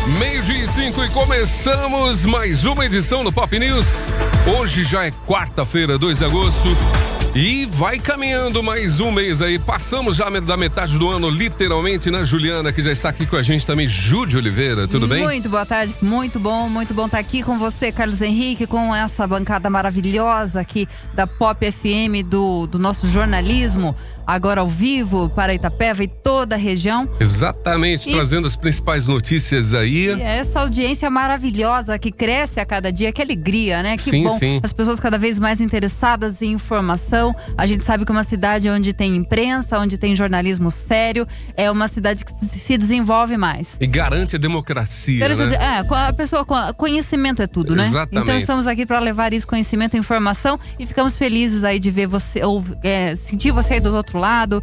12:05 e começamos mais uma edição do Pop News. Hoje já é quarta-feira, 2 de agosto. E vai caminhando mais um mês aí. Passamos já da metade do ano, literalmente, né, Juliana, que já está aqui com a gente também. Júlio Oliveira, tudo bem? Muito boa tarde, muito bom estar aqui com você, Carlos Henrique, com essa bancada maravilhosa aqui da Pop FM, do nosso jornalismo, agora ao vivo para Itapeva e toda a região. Exatamente, trazendo as principais notícias aí. E essa audiência maravilhosa que cresce a cada dia, que alegria, né? Que sim, bom, sim. As pessoas cada vez mais interessadas em informação. A gente sabe que é uma cidade onde tem imprensa, onde tem jornalismo sério, é uma cidade que se desenvolve mais. E garante a democracia, né? A pessoa, conhecimento é tudo, né? Exatamente. Então estamos aqui para levar isso, conhecimento e informação, e ficamos felizes aí de ver você, ou sentir você aí do outro lado,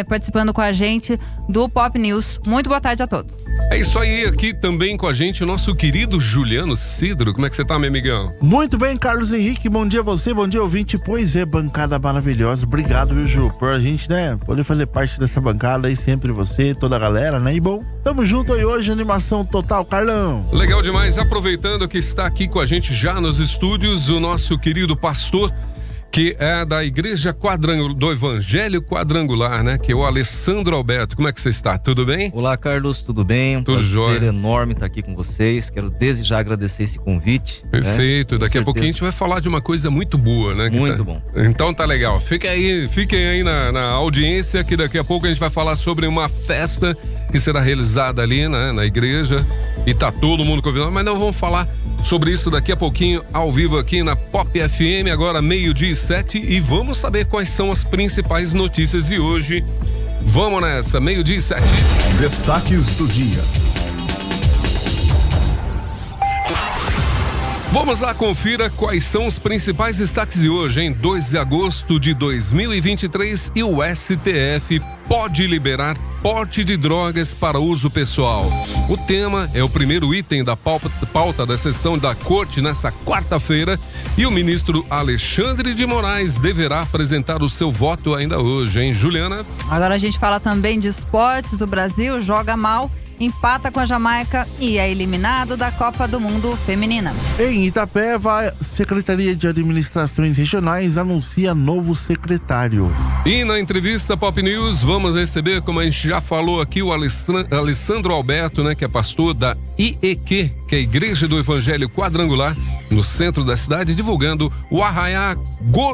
participando com a gente do Pop News. Muito boa tarde a todos. É isso aí, aqui também com a gente o nosso querido Juliano Cidro. Como é que você tá, meu amigão? Muito bem, Carlos Henrique, bom dia a você, bom dia ouvinte. Pois é, bancada maravilhosa, obrigado, viu, Ju, por a gente, né, poder fazer parte dessa bancada aí, sempre você, toda a galera, né, e bom, tamo junto aí hoje, animação total, Carlão. Legal demais, aproveitando que está aqui com a gente já nos estúdios, o nosso querido pastor, que é da Igreja do Evangelho Quadrangular, né? Que é o Alessandro Alberto. Como é que você está? Tudo bem? Olá, Carlos, tudo bem? Tudo jóia. Prazer enorme estar aqui com vocês. Quero desde já agradecer esse convite. Perfeito. Né? Daqui a pouquinho a gente vai falar de uma coisa muito boa, né? Muito bom. Então tá legal. Fiquem aí na audiência, que daqui a pouco a gente vai falar sobre uma festa que será realizada ali, né, na igreja. E tá todo mundo convidado, mas não vamos falar sobre isso daqui a pouquinho, ao vivo aqui na Pop FM, agora 12:07, e vamos saber quais são as principais notícias de hoje. Vamos nessa, 12:07. Destaques do dia. Vamos lá, confira quais são os principais destaques de hoje, em 2 de agosto de 2023, e o STF pode liberar porte de drogas para uso pessoal. O tema é o primeiro item da pauta da sessão da Corte nessa quarta-feira, e o ministro Alexandre de Moraes deverá apresentar o seu voto ainda hoje, hein, Juliana? Agora a gente fala também de esportes. O Brasil joga mal, empata com a Jamaica e é eliminado da Copa do Mundo Feminina. Em Itapeva, a Secretaria de Administrações Regionais anuncia novo secretário. E na entrevista Pop News, vamos receber, como a gente já falou aqui, o Alessandro Alberto, né, que é pastor da IEQ, que é a Igreja do Evangelho Quadrangular, no centro da cidade, divulgando o Arraiá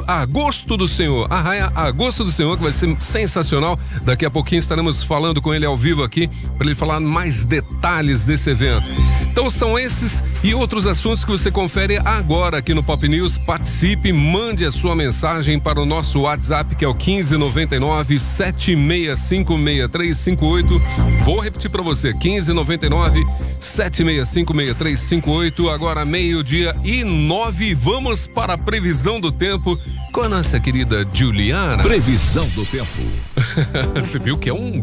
Agosto do Senhor. Arraiá Agosto do Senhor, que vai ser sensacional. Daqui a pouquinho estaremos falando com ele ao vivo aqui, para ele falar mais detalhes desse evento. Então são esses e outros assuntos que você confere agora aqui no Pop News. Participe, mande a sua mensagem para o nosso WhatsApp, que é o 1599-765-6358. Vou repetir para você, 1599-765-6358. Agora 12:09. Vamos para a previsão do tempo com a nossa querida Juliana. Previsão do tempo. Você viu que é um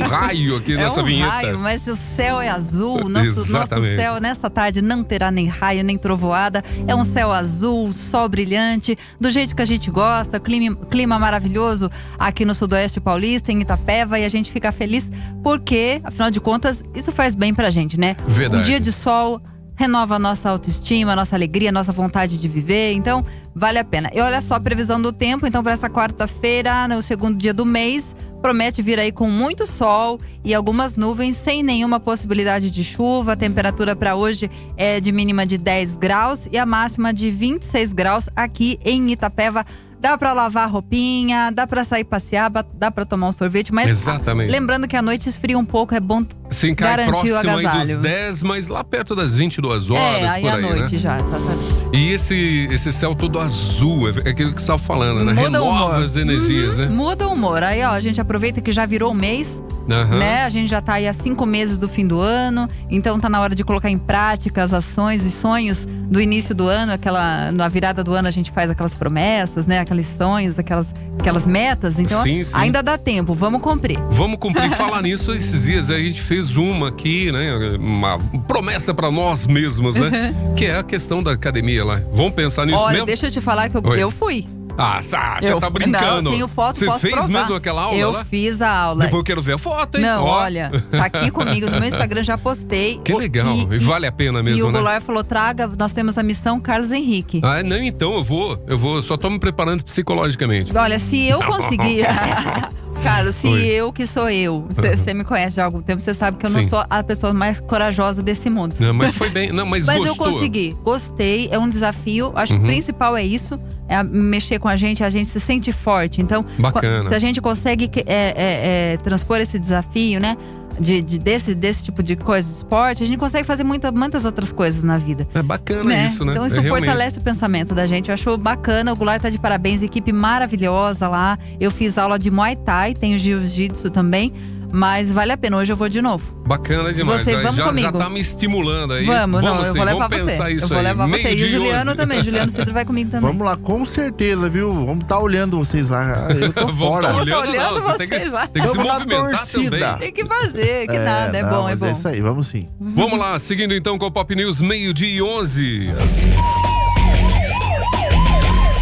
raio aqui nessa vinheta. Raio, mas o céu é azul. Nosso céu nesta tarde não terá nem raio, nem trovoada. É um céu azul, sol brilhante, do jeito que a gente gosta, clima maravilhoso aqui no Sudoeste Paulista, em Itapeva, e a gente fica feliz porque, afinal de contas, isso faz bem pra gente, né? Verdade. Um dia de sol renova a nossa autoestima, a nossa alegria, a nossa vontade de viver, então vale a pena. E olha só a previsão do tempo, então, para essa quarta-feira, no segundo dia do mês, promete vir aí com muito sol e algumas nuvens, sem nenhuma possibilidade de chuva. A temperatura para hoje é de mínima de 10 graus e a máxima de 26 graus aqui em Itapeva. Dá pra lavar a roupinha, dá pra sair passear, dá pra tomar um sorvete, mas exatamente. Lembrando que a noite esfria um pouco, é bom sim, cai garantir o próximo aí agasalho. dos 10, mas lá perto das 22 horas, aí por à aí, noite, né? já, exatamente. E esse céu todo azul, é aquilo que você estava falando, né? Muda Renova as energias, né? Muda o humor. Aí, ó, a gente aproveita que já virou o mês, né? A gente já tá aí há 5 meses do fim do ano, então tá na hora de colocar em prática as ações, os sonhos do início do ano, na virada do ano a gente faz aquelas promessas, né? Aqueles sonhos, aquelas metas, então sim. ainda dá tempo, vamos cumprir. Vamos cumprir. Falar nisso, esses dias aí a gente fez uma aqui, né? Uma promessa pra nós mesmos, né? Que é a questão da academia lá. Vamos pensar nisso mesmo? Olha, deixa eu te falar que eu fui. Ah, você tá brincando. Não, tenho foto, Você posso fez provar. mesmo aquela aula Eu lá? fiz a aula. Depois eu quero ver a foto, hein? Não, Ó. olha, tá aqui comigo no meu Instagram, já postei. Que legal. E vale a pena E mesmo, o né? Goulart falou, traga, nós temos a missão Carlos Henrique. Ah, não, então eu vou. Só tô me preparando psicologicamente. Olha, se eu conseguir... Carlos, se Oi. eu que sou eu, você me conhece já há algum tempo, você sabe que eu não Sim. sou a pessoa mais corajosa desse mundo. Não, mas foi bem. Não, mas Mas gostou. eu consegui, gostei, é um desafio, acho que o principal é isso, é mexer com a gente se sente forte. Então, Bacana. se a gente consegue transpor esse desafio, né? Desse tipo de coisa, de esporte, a gente consegue fazer muitas outras coisas na vida. É bacana Né? isso, né? Então isso É realmente. fortalece o pensamento da gente. Eu acho bacana, o Goulart tá de parabéns, equipe maravilhosa lá. Eu fiz aula de Muay Thai, tenho Jiu-Jitsu também, mas vale a pena, hoje eu vou de novo. Bacana demais. Você, vamos já comigo. tá me estimulando aí. Vamos, não, eu sim, vou levar vamos você. pensar isso Eu vou aí. levar você. E o Meio-dia e Juliano 11. também, Juliano Cidro vai comigo também. Vamos lá, com certeza, viu? Vamos estar olhando vocês lá. Eu tô Vamos fora. tá Tô olhando, olhando não, você tem vocês que, lá. tem que se Vamos na movimentar torcida. também. Tem que fazer, que nada, é não, bom, é mas bom. É isso aí, vamos sim. Vamos lá, seguindo então com o Pop News, meio-dia e 11.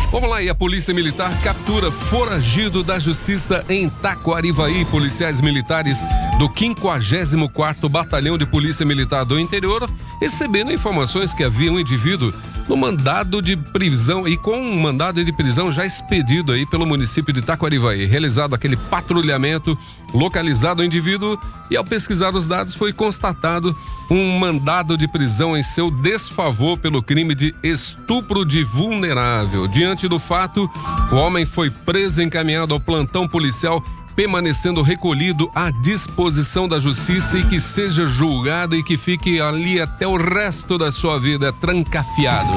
Vamos lá, e a Polícia Militar captura foragido da Justiça em Taquarivaí. Policiais militares do 54º Batalhão de Polícia Militar do Interior receberam informações que havia um indivíduo no mandado de prisão e com um mandado de prisão já expedido aí pelo município de Taquarivaí. Realizado aquele patrulhamento, localizado o indivíduo e ao pesquisar os dados foi constatado um mandado de prisão em seu desfavor pelo crime de estupro de vulnerável. Diante do fato, o homem foi preso e encaminhado ao plantão policial, permanecendo recolhido à disposição da justiça e que seja julgado e que fique ali até o resto da sua vida trancafiado.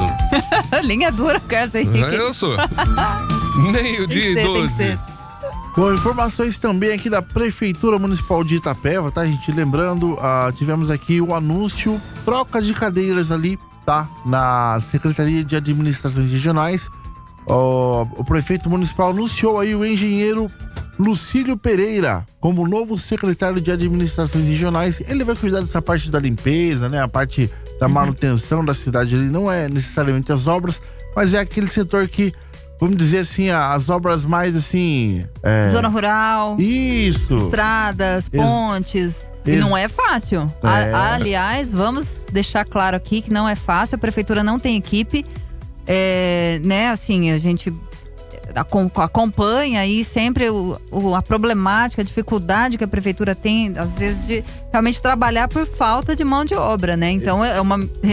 Linha dura, Carlos Henrique. Eu sou. Meio-dia e Tem que 12. ser. Bom, informações também aqui da Prefeitura Municipal de Itapeva, tá, gente? Lembrando, tivemos aqui o anúncio, troca de cadeiras ali, tá? Na Secretaria de Administrações Regionais. O prefeito municipal anunciou aí o engenheiro Lucílio Pereira como novo secretário de Administrações Regionais. Ele vai cuidar dessa parte da limpeza, né? A parte da manutenção da cidade ali, não é necessariamente as obras, mas é aquele setor que, vamos dizer assim, as obras mais assim... Zona rural, Isso! estradas, pontes. E não é fácil. É. Aliás, vamos deixar claro aqui que não é fácil. A prefeitura não tem equipe. Né, assim, a gente acompanha aí sempre a problemática, a dificuldade que a prefeitura tem, às vezes, de realmente trabalhar por falta de mão de obra, né? Então,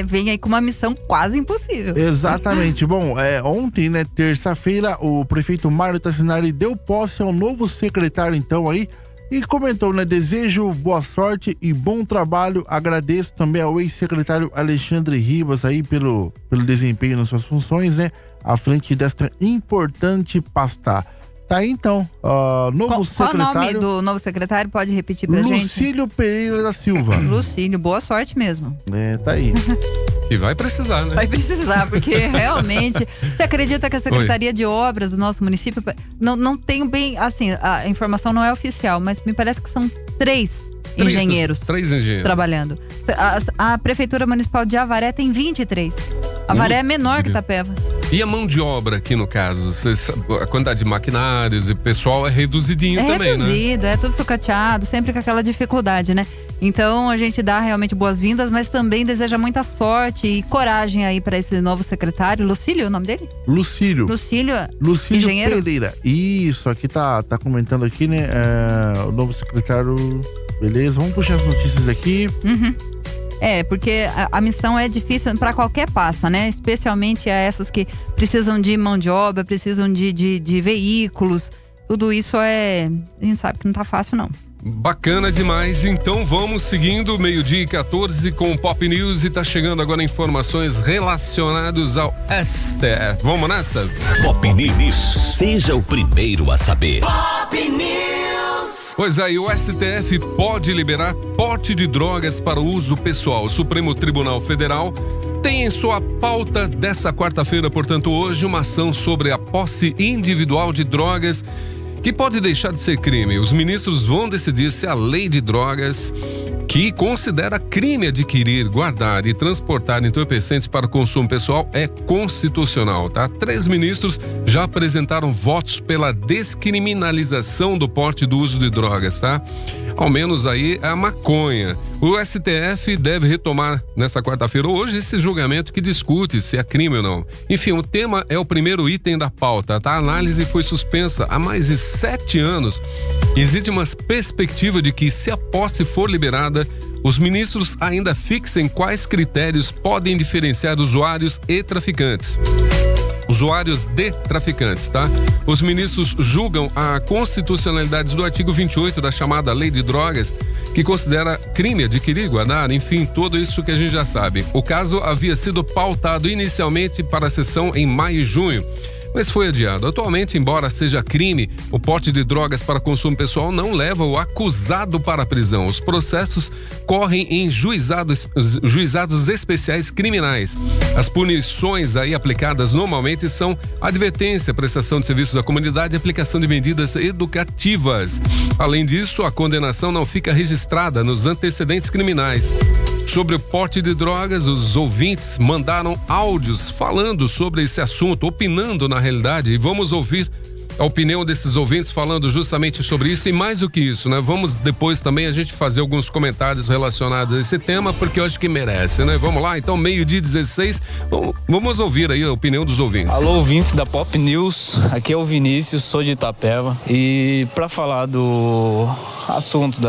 vem aí com uma missão quase impossível. Exatamente. Bom, ontem, né, terça-feira, o prefeito Mário Tassinari deu posse ao novo secretário, então, aí, e comentou, né, desejo boa sorte e bom trabalho, agradeço também ao ex-secretário Alexandre Ribas aí pelo desempenho nas suas funções, né, à frente desta importante pasta. Tá aí, então, novo secretário... Qual o nome do novo secretário? Pode repetir pra gente? Lucílio Pereira da Silva. Lucílio, boa sorte mesmo. Tá aí. E vai precisar, né? Vai precisar, porque realmente... Você acredita que a Secretaria de Obras do nosso município... Não tenho bem... Assim, a informação não é oficial, mas me parece que são três engenheiros Três engenheiros. trabalhando. A Prefeitura Municipal de Avaré tem 23. Avaré é menor que Itapeva. E a mão de obra aqui no caso? A quantidade de maquinários e pessoal é reduzidinho também, reduzido, é tudo sucateado, sempre com aquela dificuldade, né? Então a gente dá realmente boas-vindas, mas também deseja muita sorte e coragem aí para esse novo secretário. Lucílio, o nome dele? Lucílio Engenheiro? Pereira. Isso, aqui tá comentando aqui, né? O novo secretário. Beleza, vamos puxar as notícias aqui. Porque a missão é difícil para qualquer pasta, né? Especialmente essas que precisam de mão de obra, precisam de veículos. Tudo isso a gente sabe que não tá fácil, não. Bacana demais, então vamos seguindo, meio-dia e 14 com o Pop News e tá chegando agora informações relacionadas ao STF. Vamos nessa? Pop News. Seja o primeiro a saber. Pop News. Pois aí, o STF pode liberar pote de drogas para uso pessoal. O Supremo Tribunal Federal tem em sua pauta dessa quarta-feira, portanto hoje, uma ação sobre a posse individual de drogas que pode deixar de ser crime. Os ministros vão decidir se a lei de drogas que considera crime adquirir, guardar e transportar entorpecentes para consumo pessoal é constitucional, tá? 3 ministros já apresentaram votos pela descriminalização do porte do uso de drogas, tá? Ao menos aí a maconha. O STF deve retomar nessa quarta-feira hoje esse julgamento que discute se é crime ou não. Enfim, o tema é o primeiro item da pauta, tá? A análise foi suspensa há mais de 7 anos. Existe uma perspectiva de que, se a posse for liberada, os ministros ainda fixem quais critérios podem diferenciar usuários e traficantes. Usuários de traficantes, tá? Os ministros julgam a constitucionalidade do artigo 28 da chamada Lei de Drogas, que considera crime adquirir, guardar, enfim, tudo isso que a gente já sabe. O caso havia sido pautado inicialmente para a sessão em maio e junho, mas foi adiado. Atualmente, embora seja crime, o porte de drogas para consumo pessoal não leva o acusado para a prisão. Os processos correm em juizados especiais criminais. As punições aí aplicadas normalmente são advertência, prestação de serviços à comunidade e aplicação de medidas educativas. Além disso, a condenação não fica registrada nos antecedentes criminais. Sobre o porte de drogas, os ouvintes mandaram áudios falando sobre esse assunto, opinando na realidade, e vamos ouvir a opinião desses ouvintes falando justamente sobre isso. E mais do que isso, né? Vamos depois também a gente fazer alguns comentários relacionados a esse tema, porque eu acho que merece, né? Vamos lá, então, 12h16, vamos ouvir aí a opinião dos ouvintes. Alô, ouvintes da Pop News, aqui é o Vinícius, sou de Itapeva, e para falar do assunto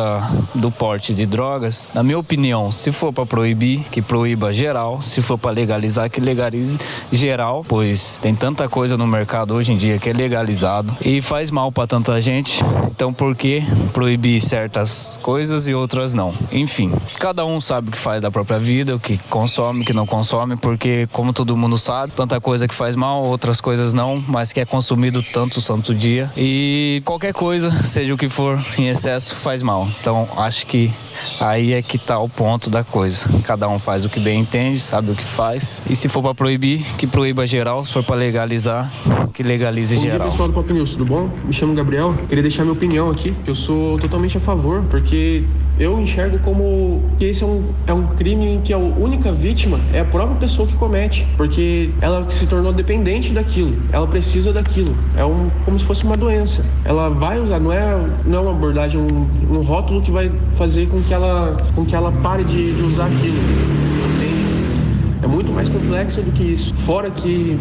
do porte de drogas, na minha opinião, se for para proibir, que proíba geral, se for para legalizar, que legalize geral, pois tem tanta coisa no mercado hoje em dia que é legalizado e faz mal para tanta gente, então por que proibir certas coisas e outras não? Enfim, cada um sabe o que faz da própria vida, o que consome, o que não consome, porque como todo mundo sabe, tanta coisa que faz mal, outras coisas não, mas que é consumido tanto santo dia, e qualquer coisa, seja o que for, em excesso faz mal. Então acho que aí é que tá o ponto da coisa. Cada um faz o que bem entende, sabe o que faz. E se for para proibir, que proíba geral. Se for para legalizar, que legalize geral. Bom dia, pessoal do Pop News, tudo bom? Me chamo Gabriel. Queria deixar minha opinião aqui, que eu sou totalmente a favor, porque eu enxergo como que esse é um crime em que a única vítima é a própria pessoa que comete, porque ela se tornou dependente daquilo, ela precisa daquilo, como se fosse uma doença. Ela vai usar, não é uma abordagem, um rótulo que vai fazer com que ela pare de usar aquilo. Entende? É muito mais complexo do que isso. Fora que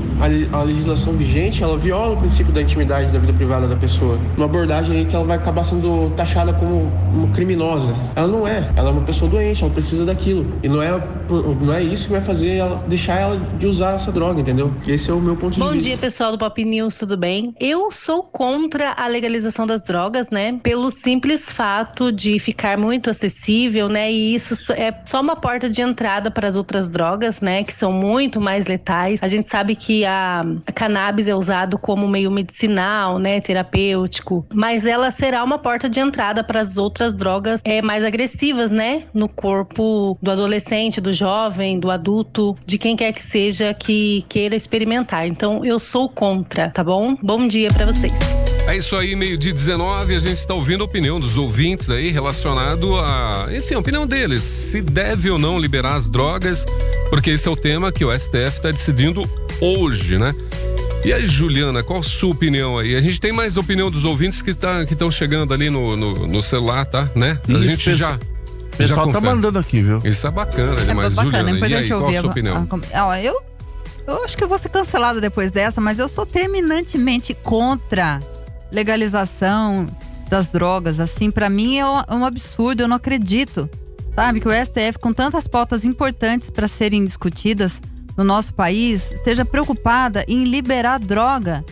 a legislação vigente, ela viola o princípio da intimidade da vida privada da pessoa. Uma abordagem aí que ela vai acabar sendo taxada como uma criminosa. Ela não é. Ela é uma pessoa doente, ela precisa daquilo. E não é isso que vai fazer ela deixar ela de usar essa droga, entendeu? Esse é o meu ponto de vista. Bom dia, pessoal do Pop News, tudo bem? Eu sou contra a legalização das drogas, né? Pelo simples fato de ficar muito acessível, né? E isso é só uma porta de entrada para as outras drogas, né? Que são muito mais letais. A gente sabe que a cannabis é usado como meio medicinal, né? Terapêutico. Mas ela será uma porta de entrada para as outras drogas mais agressivas, né? No corpo do adolescente, do jovem, do adulto, de quem quer que seja que queira experimentar. Então, eu sou contra, tá bom? Bom dia para vocês. É isso aí, 12h19, a gente está ouvindo a opinião dos ouvintes aí relacionado enfim, a opinião deles, se deve ou não liberar as drogas, porque esse é o tema que o STF está decidindo hoje, né? E aí, Juliana, qual a sua opinião aí? A gente tem mais opinião dos ouvintes que estão chegando ali no celular, tá? Né? A gente já... O pessoal tá mandando aqui, viu? Isso é bacana demais, bacana, Juliana. é E aí, qual a sua opinião? Eu acho que eu vou ser cancelada depois dessa, mas eu sou terminantemente contra legalização das drogas. Assim, pra mim é um absurdo, eu não acredito, sabe, que o STF, com tantas pautas importantes para serem discutidas no nosso país, esteja preocupada em liberar droga,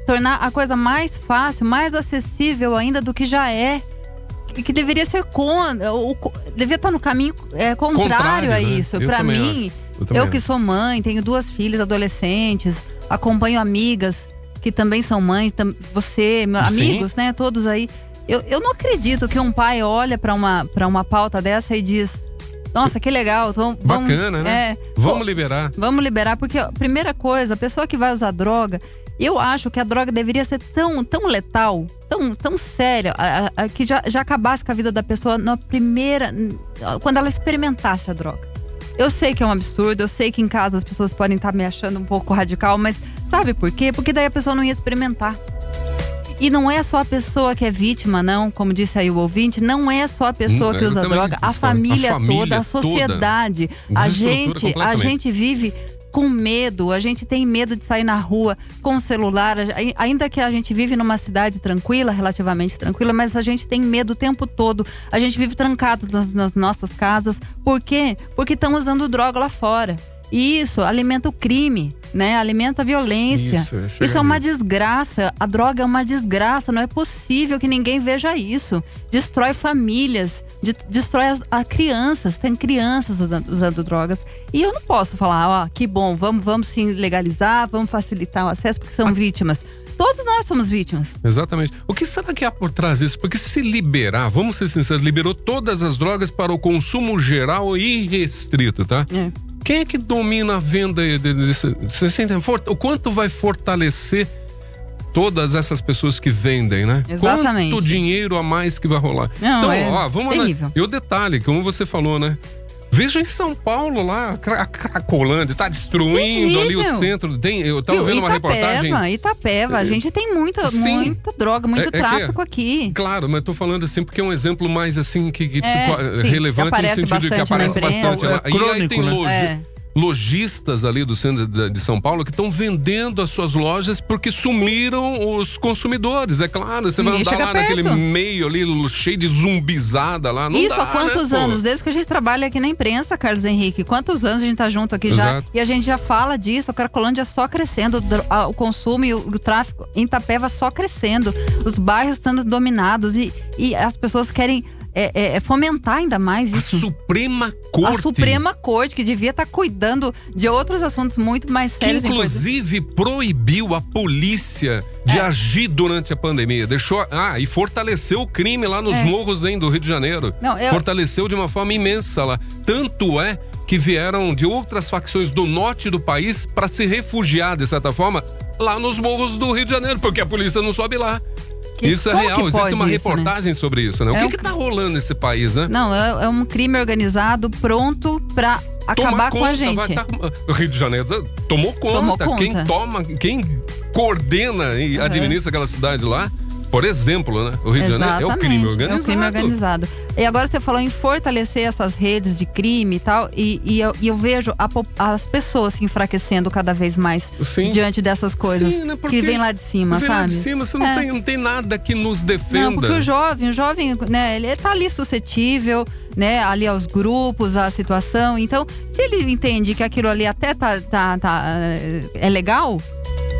tornar a coisa mais fácil, mais acessível ainda do que já é. Que deveria ser devia estar no caminho contrário a isso. Né? Pra mim, eu que sou mãe, tenho 2 filhas adolescentes, acompanho amigas que também são mães, amigos, né? Todos aí. Eu não acredito que um pai olha pra uma pauta dessa e diz: nossa, que legal, vamos, bacana, né? Vamos liberar. Vamos liberar, porque a primeira coisa, a pessoa que vai usar droga, eu acho que a droga deveria ser tão letal, tão séria, que já acabasse com a vida da pessoa na primeira, quando ela experimentasse a droga. Eu sei que é um absurdo, eu sei que em casa as pessoas podem estar me achando um pouco radical, mas sabe por quê? Porque daí a pessoa não ia experimentar. E não é só a pessoa que é vítima, não, como disse aí o ouvinte, não é só a pessoa que usa droga, a família toda, a sociedade. A gente vive com medo, a gente tem medo de sair na rua com o celular, ainda que a gente vive numa cidade tranquila, relativamente tranquila, mas a gente tem medo o tempo todo, a gente vive trancado nas nossas casas. Por quê? Porque estão usando droga lá fora. E isso alimenta o crime, né? Alimenta a violência. Isso é uma desgraça. A droga é uma desgraça. Não é possível que ninguém veja isso. Destrói famílias, destrói as crianças. Tem crianças usando drogas. E eu não posso falar, que bom, vamos sim legalizar, vamos facilitar o acesso, porque são vítimas. Todos nós somos vítimas. Exatamente. O que será que há por trás disso? Porque se liberar, vamos ser sinceros, liberou todas as drogas para o consumo geral e irrestrito, tá? Quem é que domina a venda desse? O quanto vai fortalecer todas essas pessoas que vendem, né? Exatamente. Quanto dinheiro a mais que vai rolar? Não, então, vamos terrível. lá. E o detalhe, como você falou, né? Veja em São Paulo lá, a Cracolândia tá destruindo ali o centro. Eu tava vendo uma reportagem. Itapeva, a gente tem muita droga, muito tráfico aqui. Claro, mas tô falando assim porque é um exemplo mais assim relevante no sentido de que aparece bastante. E aí tem lojistas ali do centro de São Paulo que estão vendendo as suas lojas porque sumiram os consumidores. É claro, você vai andar lá naquele meio ali cheio de zumbizada lá. Não dá, há quantos anos? Desde que a gente trabalha aqui na imprensa, Carlos Henrique. Quantos anos a gente tá junto aqui já? E a gente já fala disso. A Cracolândia só crescendo, o consumo e o tráfico em Itapeva só crescendo. Os bairros sendo dominados e as pessoas querem fomentar ainda mais isso. A Suprema Corte, que devia estar cuidando de outros assuntos muito mais sérios. Que inclusive proibiu a polícia de agir durante a pandemia. E fortaleceu o crime lá nos morros do Rio de Janeiro. Fortaleceu de uma forma imensa lá. Tanto é que vieram de outras facções do norte do país para se refugiar, de certa forma, lá nos morros do Rio de Janeiro, porque a polícia não sobe lá. Isso é real, existe uma reportagem sobre isso, né? O que tá rolando nesse país, né? Não, é um crime organizado pronto pra acabar com a gente. O Rio de Janeiro tomou conta. Quem coordena e administra aquela cidade lá, por exemplo, né? O Rio de Janeiro é o crime organizado. É o crime organizado. E agora você falou em fortalecer essas redes de crime e tal, e eu vejo as pessoas se enfraquecendo cada vez mais diante dessas coisas que vem lá de cima, sabe? Lá de cima, você não tem nada que nos defenda. Não, porque o jovem, né, ele tá ali suscetível, né, ali aos grupos, à situação. Então, se ele entende que aquilo ali até é legal,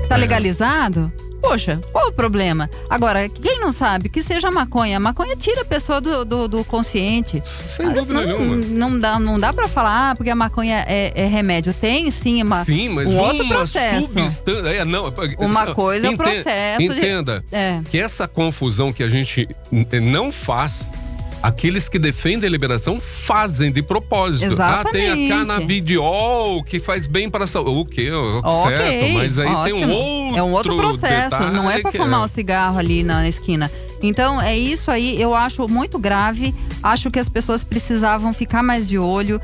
tá legalizado, poxa, qual o problema? Agora, quem não sabe que seja maconha, a maconha tira a pessoa do consciente. Sem dúvida nenhuma. Não dá pra falar, porque a maconha é remédio. Tem sim, mas outro processo. Substância. Uma coisa é o processo. Entenda que essa confusão que a gente não faz, aqueles que defendem a liberação fazem de propósito. Exatamente. Tem a canabidiol que faz bem para a saúde. O quê? Certo, mas aí tem um outro processo. Não é para fumar um cigarro ali na esquina. Então, é isso aí, eu acho muito grave. Acho que as pessoas precisavam ficar mais de olho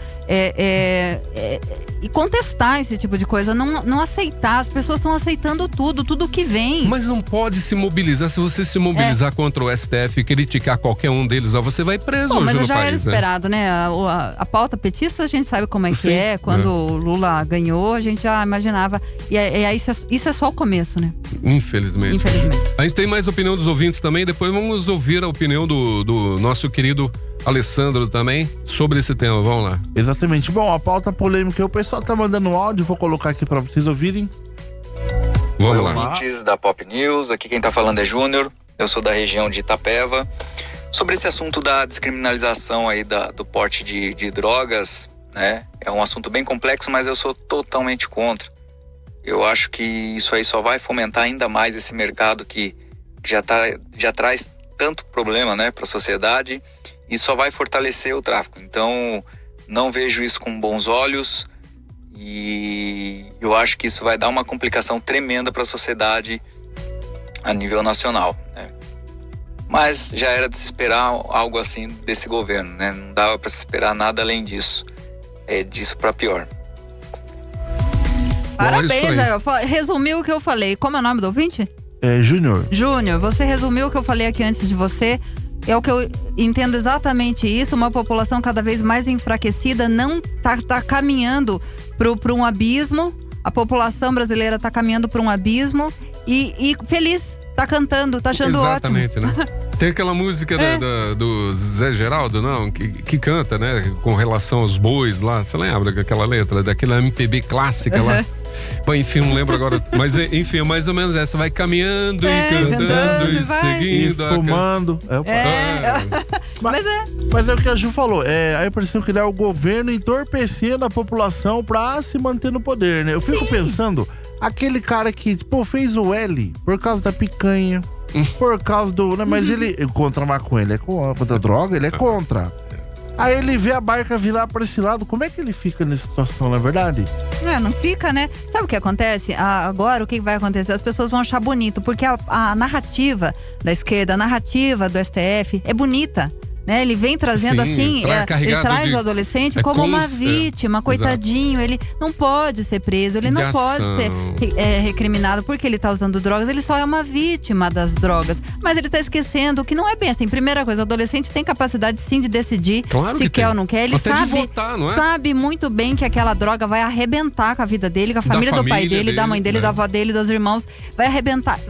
e contestar esse tipo de coisa, não aceitar. As pessoas estão aceitando tudo que vem. Mas não pode se mobilizar. Se você se mobilizar contra o STF e criticar qualquer um deles, você vai preso hoje no país. Mas já era esperado, né? A pauta petista, a gente sabe como é que é. Quando o Lula ganhou, a gente já imaginava. E isso é só o começo, né? Infelizmente. A gente tem mais opinião dos ouvintes também. Depois vamos ouvir a opinião do nosso querido Alessandro também sobre esse tema. Vamos lá. Exatamente. Bom, a pauta polêmica, o pessoal tá mandando um áudio, vou colocar aqui pra vocês ouvirem. Vamos lá. Ouvintes da Pop News, aqui quem tá falando é Júnior, eu sou da região de Itapeva. Sobre esse assunto da descriminalização aí do porte de drogas, né? É um assunto bem complexo, mas eu sou totalmente contra. Eu acho que isso aí só vai fomentar ainda mais esse mercado que já traz tanto problema, né, para a sociedade, e só vai fortalecer o tráfico. Então, não vejo isso com bons olhos e eu acho que isso vai dar uma complicação tremenda para a sociedade a nível nacional, né? mas já era de se esperar algo assim desse governo, né? Não dava para se esperar nada além disso. Disso para pior. Parabéns, resumiu o que eu falei. Como é o nome do ouvinte? Júnior. Júnior, você resumiu o que eu falei aqui antes de você. É o que eu entendo exatamente isso. Uma população cada vez mais enfraquecida não tá caminhando para um abismo. A população brasileira tá caminhando para um abismo e feliz, tá cantando, tá achando exatamente, ótimo. Né? Tem aquela música do Zé Geraldo, não? Que canta, né? Com relação aos bois lá. Você lembra daquela letra? Daquela MPB clássica lá. Bom, enfim, não lembro agora. Mas enfim, é mais ou menos essa. Vai caminhando e cantando e seguindo. E fumando. Mas é o que a Ju falou. A impressão que dá o governo entorpecendo a população pra se manter no poder, né? Eu fico pensando, aquele cara que, fez o L por causa da picanha, por causa do... Né, mas ele, contra a maconha, ele é contra a droga, ele é contra. Aí ele vê a barca virar pra esse lado, como é que ele fica nessa situação, não é verdade? Não fica, né? Sabe o que acontece? Agora, o que vai acontecer? As pessoas vão achar bonito, porque a narrativa da esquerda, a narrativa do STF é bonita. Né? Ele vem trazendo assim, ele traz o adolescente como uma vítima, coitadinho. Ele não pode ser preso, ele não pode ser recriminado porque ele tá usando drogas, ele só é uma vítima das drogas. Mas ele tá esquecendo que não é bem assim. Primeira coisa, o adolescente tem capacidade sim de decidir se quer ou não quer. Ele até de votar, não é? Sabe muito bem que aquela droga vai arrebentar com a vida dele, com a família do pai dele, da mãe dele, da avó dele, dos irmãos. Vai arrebentar,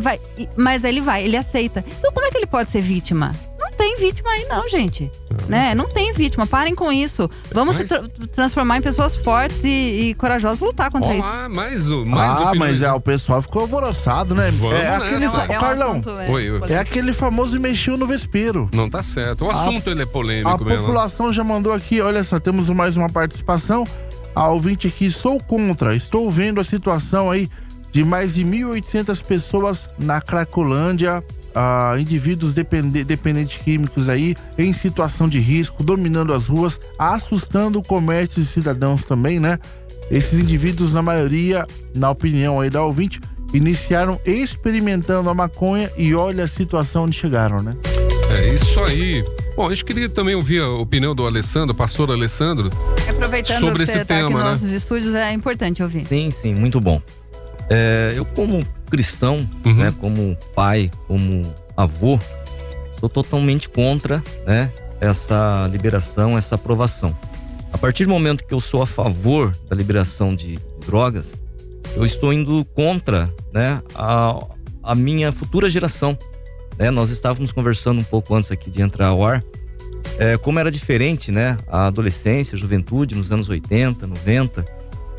mas ele aceita. Então como é que ele pode ser vítima? Não tem vítima aí não, gente. Né? Não tem vítima, parem com isso. Vamos se transformar em pessoas fortes e corajosas, lutar contra isso. Mas o pessoal ficou alvoroçado, né? Carlão, é aquele famoso mexeu no vespeiro. Não tá certo, o assunto ele é polêmico. A população já mandou aqui, olha só, temos mais uma participação. A ouvinte aqui, sou contra, estou vendo a situação aí de mais de 1.800 pessoas na Cracolândia, indivíduos dependentes químicos aí, em situação de risco, dominando as ruas, assustando o comércio de cidadãos também, né? Esses indivíduos, na maioria, na opinião aí da ouvinte, iniciaram experimentando a maconha e olha a situação onde chegaram, né? É isso aí. Bom, a gente queria também ouvir a opinião do Alessandro, pastor Alessandro, aproveitando sobre que esse você tá tema, aqui nos né? nossos estúdios, é importante ouvir. Sim, muito bom. Eu como cristão, né, como pai, como avô, sou totalmente contra, né, essa liberação, essa aprovação. A partir do momento que eu sou a favor da liberação de drogas, eu estou indo contra, né, a minha futura geração. Né? Nós estávamos conversando um pouco antes aqui de entrar ao ar, como era diferente, né, a adolescência, a juventude nos anos 80, 90.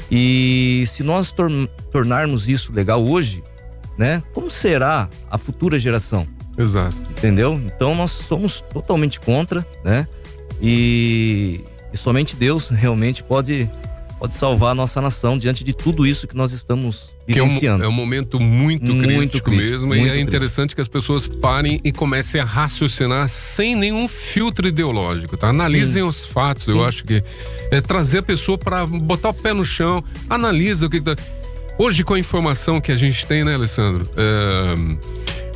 E se nós tornarmos isso legal hoje, né? Como será a futura geração? Exato. Entendeu? Então nós somos totalmente contra, né? E somente Deus realmente pode salvar a nossa nação diante de tudo isso que nós estamos vivenciando. É um momento muito crítico mesmo, e é interessante que as pessoas parem e comecem a raciocinar sem nenhum filtro ideológico, tá? Analisem os fatos. Eu acho que é trazer a pessoa para botar o pé no chão, analisa o que tá... Hoje, com a informação que a gente tem, né, Alessandro?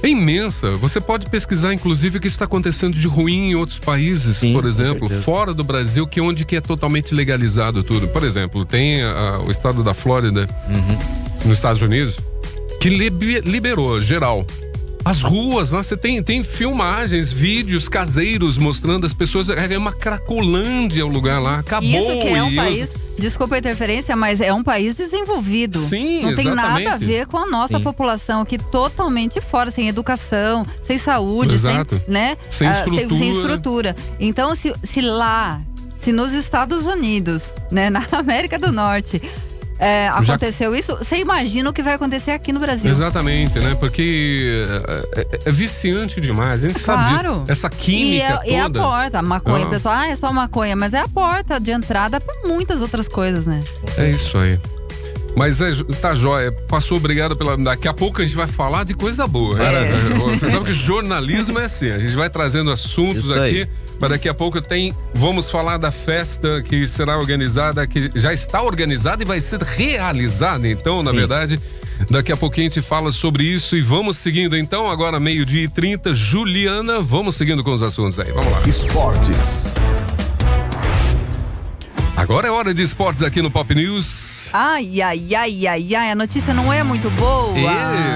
É imensa. Você pode pesquisar, inclusive, o que está acontecendo de ruim em outros países, por exemplo, fora do Brasil, onde é totalmente legalizado tudo. Por exemplo, tem o estado da Flórida, nos Estados Unidos, que liberou geral. As ruas lá, você tem filmagens, vídeos caseiros mostrando as pessoas. É uma Cracolândia o lugar lá. Acabou. Isso que é um país, desculpa a interferência, mas é um país desenvolvido. Sim, não tem exatamente. nada a ver com a nossa população aqui, totalmente fora, sem educação, sem saúde, sem estrutura. Então, se nos Estados Unidos, né, na América do Norte, aconteceu isso, você imagina o que vai acontecer aqui no Brasil. Exatamente, né? Porque é viciante demais. A gente sabe disso. Essa química toda. E é a porta, a maconha, o pessoal, é só maconha, mas é a porta de entrada para muitas outras coisas, né? É isso aí. Mas tá jóia, passou, obrigado daqui a pouco a gente vai falar de coisa boa. Você sabe que jornalismo é assim, a gente vai trazendo assuntos isso aqui, mas daqui a pouco vamos falar da festa que será organizada, que já está organizada e vai ser realizada, então, na verdade, Daqui a pouquinho a gente fala sobre isso e vamos seguindo então. Agora 12h30, Juliana, vamos seguindo com os assuntos aí, vamos lá. Esportes. Agora é hora de esportes aqui no Pop News. Ai, a notícia não é muito boa.